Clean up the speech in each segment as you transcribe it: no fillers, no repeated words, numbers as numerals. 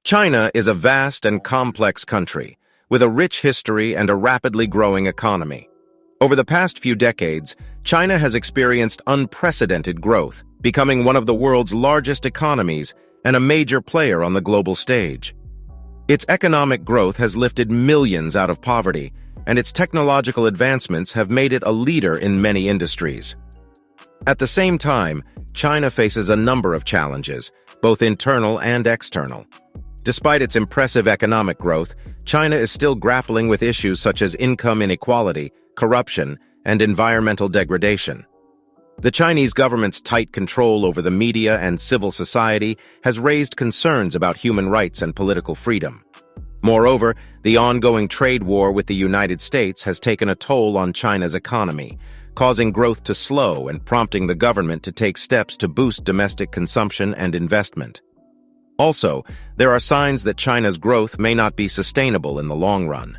China is a vast and complex country, with a rich history and a rapidly growing economy. Over the past few decades, China has experienced unprecedented growth, becoming one of the world's largest economies and a major player on the global stage. Its economic growth has lifted millions out of poverty, and its technological advancements have made it a leader in many industries. At the same time, China faces a number of challenges, both internal and external. Despite its impressive economic growth, China is still grappling with issues such as income inequality, corruption, and environmental degradation. The Chinese government's tight control over the media and civil society has raised concerns about human rights and political freedom. Moreover, the ongoing trade war with the United States has taken a toll on China's economy, causing growth to slow and prompting the government to take steps to boost domestic consumption and investment. Also, there are signs that China's growth may not be sustainable in the long run.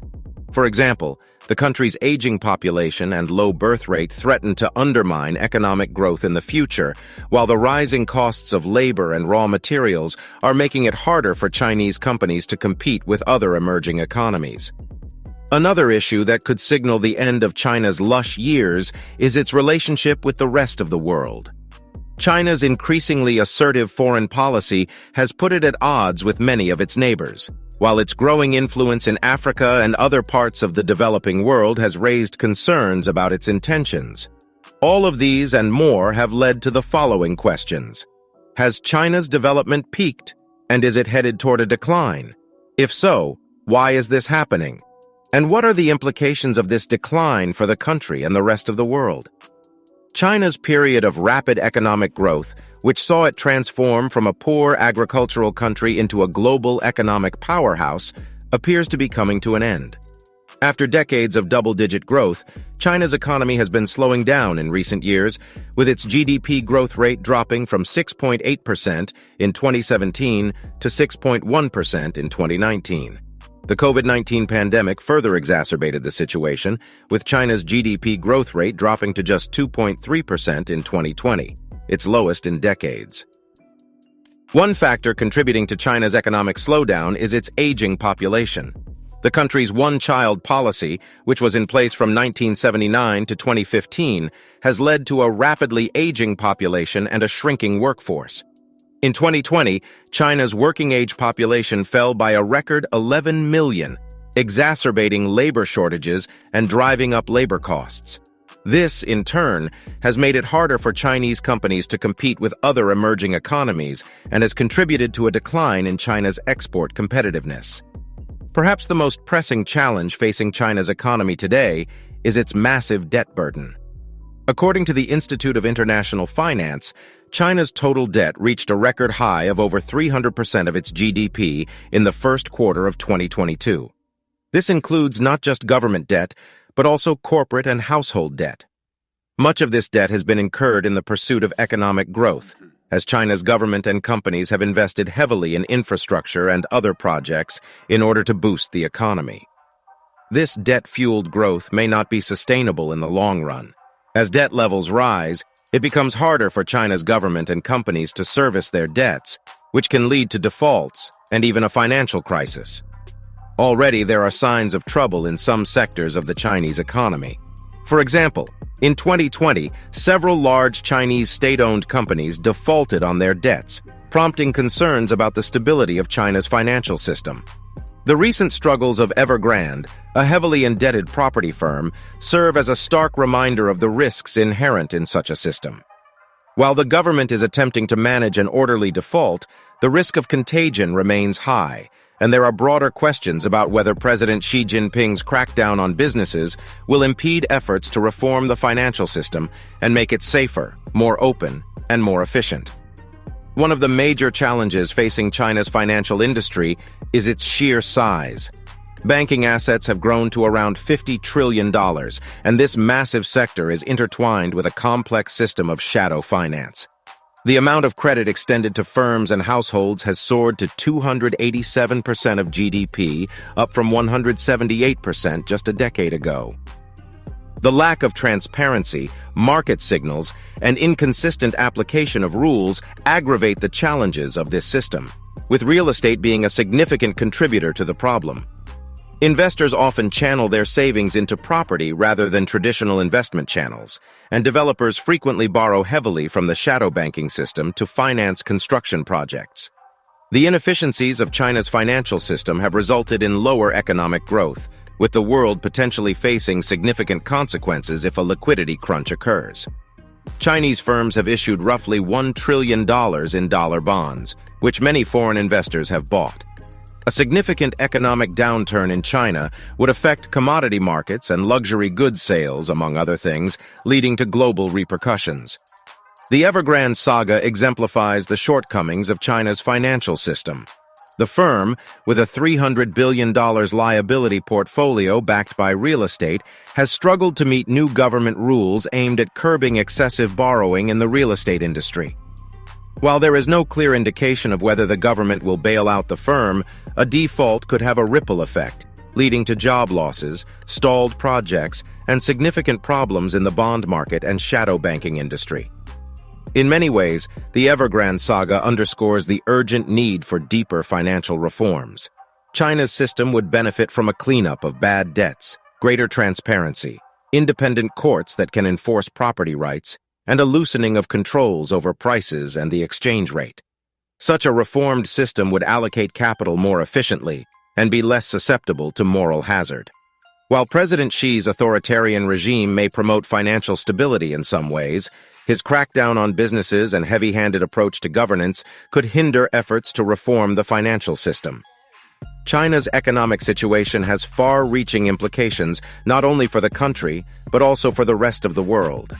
For example, the country's aging population and low birth rate threaten to undermine economic growth in the future, while the rising costs of labor and raw materials are making it harder for Chinese companies to compete with other emerging economies. Another issue that could signal the end of China's lush years is its relationship with the rest of the world. China's increasingly assertive foreign policy has put it at odds with many of its neighbors, while its growing influence in Africa and other parts of the developing world has raised concerns about its intentions. All of these and more have led to the following questions. Has China's development peaked, and is it headed toward a decline? If so, why is this happening? And what are the implications of this decline for the country and the rest of the world? China's period of rapid economic growth, which saw it transform from a poor agricultural country into a global economic powerhouse, appears to be coming to an end. After decades of double-digit growth, China's economy has been slowing down in recent years, with its GDP growth rate dropping from 6.8% in 2017 to 6.1% in 2019. The COVID-19 pandemic further exacerbated the situation, with China's GDP growth rate dropping to just 2.3% in 2020, its lowest in decades. One factor contributing to China's economic slowdown is its aging population. The country's one-child policy, which was in place from 1979 to 2015, has led to a rapidly aging population and a shrinking workforce. In 2020, China's working-age population fell by a record 11 million, exacerbating labor shortages and driving up labor costs. This, in turn, has made it harder for Chinese companies to compete with other emerging economies and has contributed to a decline in China's export competitiveness. Perhaps the most pressing challenge facing China's economy today is its massive debt burden. According to the Institute of International Finance, China's total debt reached a record high of over 300% of its GDP in the first quarter of 2022. This includes not just government debt, but also corporate and household debt. Much of this debt has been incurred in the pursuit of economic growth, as China's government and companies have invested heavily in infrastructure and other projects in order to boost the economy. This debt-fueled growth may not be sustainable in the long run. As debt levels rise, it becomes harder for China's government and companies to service their debts, which can lead to defaults and even a financial crisis. Already, there are signs of trouble in some sectors of the Chinese economy. For example, in 2020, several large Chinese state-owned companies defaulted on their debts, prompting concerns about the stability of China's financial system. The recent struggles of Evergrande, a heavily indebted property firm, serve as a stark reminder of the risks inherent in such a system. While the government is attempting to manage an orderly default, the risk of contagion remains high, and there are broader questions about whether President Xi Jinping's crackdown on businesses will impede efforts to reform the financial system and make it safer, more open, and more efficient. One of the major challenges facing China's financial industry is its sheer size. Banking assets have grown to around $50 trillion, and this massive sector is intertwined with a complex system of shadow finance. The amount of credit extended to firms and households has soared to 287% of GDP, up from 178% just a decade ago. The lack of transparency, market signals, and inconsistent application of rules aggravate the challenges of this system. with real estate being a significant contributor to the problem. Investors often channel their savings into property rather than traditional investment channels, and developers frequently borrow heavily from the shadow banking system to finance construction projects. The inefficiencies of China's financial system have resulted in lower economic growth, with the world potentially facing significant consequences if a liquidity crunch occurs. Chinese firms have issued roughly $1 trillion in dollar bonds, which many foreign investors have bought. A significant economic downturn in China would affect commodity markets and luxury goods sales, among other things, leading to global repercussions. The Evergrande saga exemplifies the shortcomings of China's financial system. The firm, with a $300 billion liability portfolio backed by real estate, has struggled to meet new government rules aimed at curbing excessive borrowing in the real estate industry. While there is no clear indication of whether the government will bail out the firm, a default could have a ripple effect, leading to job losses, stalled projects, and significant problems in the bond market and shadow banking industry. In many ways, the Evergrande saga underscores the urgent need for deeper financial reforms. China's system would benefit from a cleanup of bad debts, greater transparency, independent courts that can enforce property rights, and a loosening of controls over prices and the exchange rate. Such a reformed system would allocate capital more efficiently and be less susceptible to moral hazard. While President Xi's authoritarian regime may promote financial stability in some ways, his crackdown on businesses and heavy-handed approach to governance could hinder efforts to reform the financial system. China's economic situation has far-reaching implications not only for the country, but also for the rest of the world.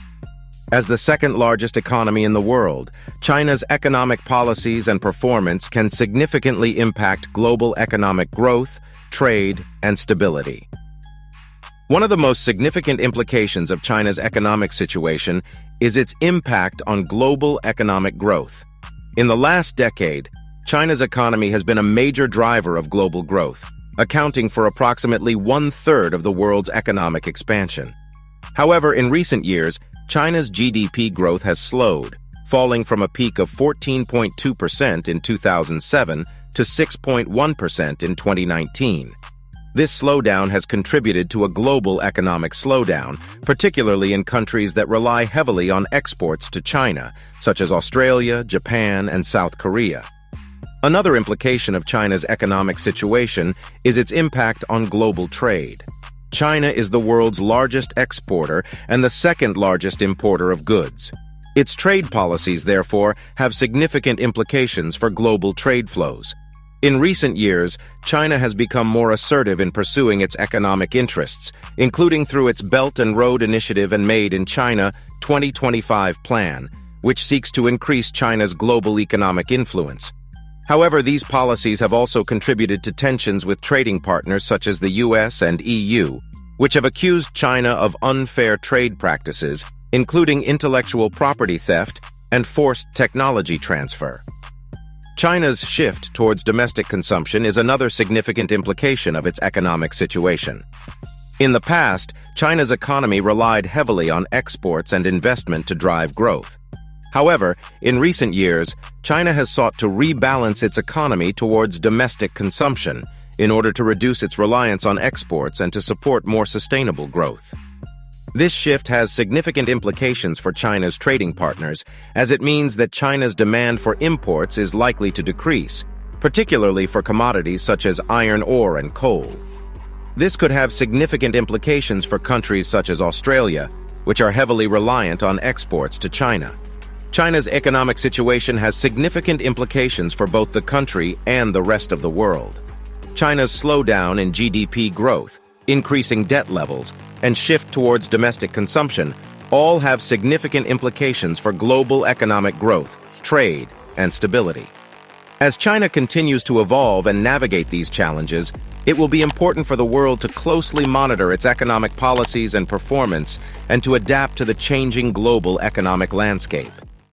As the second-largest economy in the world, China's economic policies and performance can significantly impact global economic growth, trade, and stability. One of the most significant implications of China's economic situation is its impact on global economic growth. In the last decade, China's economy has been a major driver of global growth, accounting for approximately one-third of the world's economic expansion. However, in recent years, China's GDP growth has slowed, falling from a peak of 14.2% in 2007 to 6.1% in 2019. This slowdown has contributed to a global economic slowdown, particularly in countries that rely heavily on exports to China, such as Australia, Japan, and South Korea. Another implication of China's economic situation is its impact on global trade. China is the world's largest exporter and the second-largest importer of goods. Its trade policies, therefore, have significant implications for global trade flows. In recent years, China has become more assertive in pursuing its economic interests, including through its Belt and Road Initiative and Made in China 2025 plan, which seeks to increase China's global economic influence. However, these policies have also contributed to tensions with trading partners such as the US and EU, which have accused China of unfair trade practices, including intellectual property theft and forced technology transfer. China's shift towards domestic consumption is another significant implication of its economic situation. In the past, China's economy relied heavily on exports and investment to drive growth. However, in recent years, China has sought to rebalance its economy towards domestic consumption in order to reduce its reliance on exports and to support more sustainable growth. This shift has significant implications for China's trading partners, as it means that China's demand for imports is likely to decrease, particularly for commodities such as iron ore and coal. This could have significant implications for countries such as Australia, which are heavily reliant on exports to China. China's economic situation has significant implications for both the country and the rest of the world. China's slowdown in GDP growth, increasing debt levels, and shift towards domestic consumption all have significant implications for global economic growth, trade, and stability. As China continues to evolve and navigate these challenges, it will be important for the world to closely monitor its economic policies and performance and to adapt to the changing global economic landscape.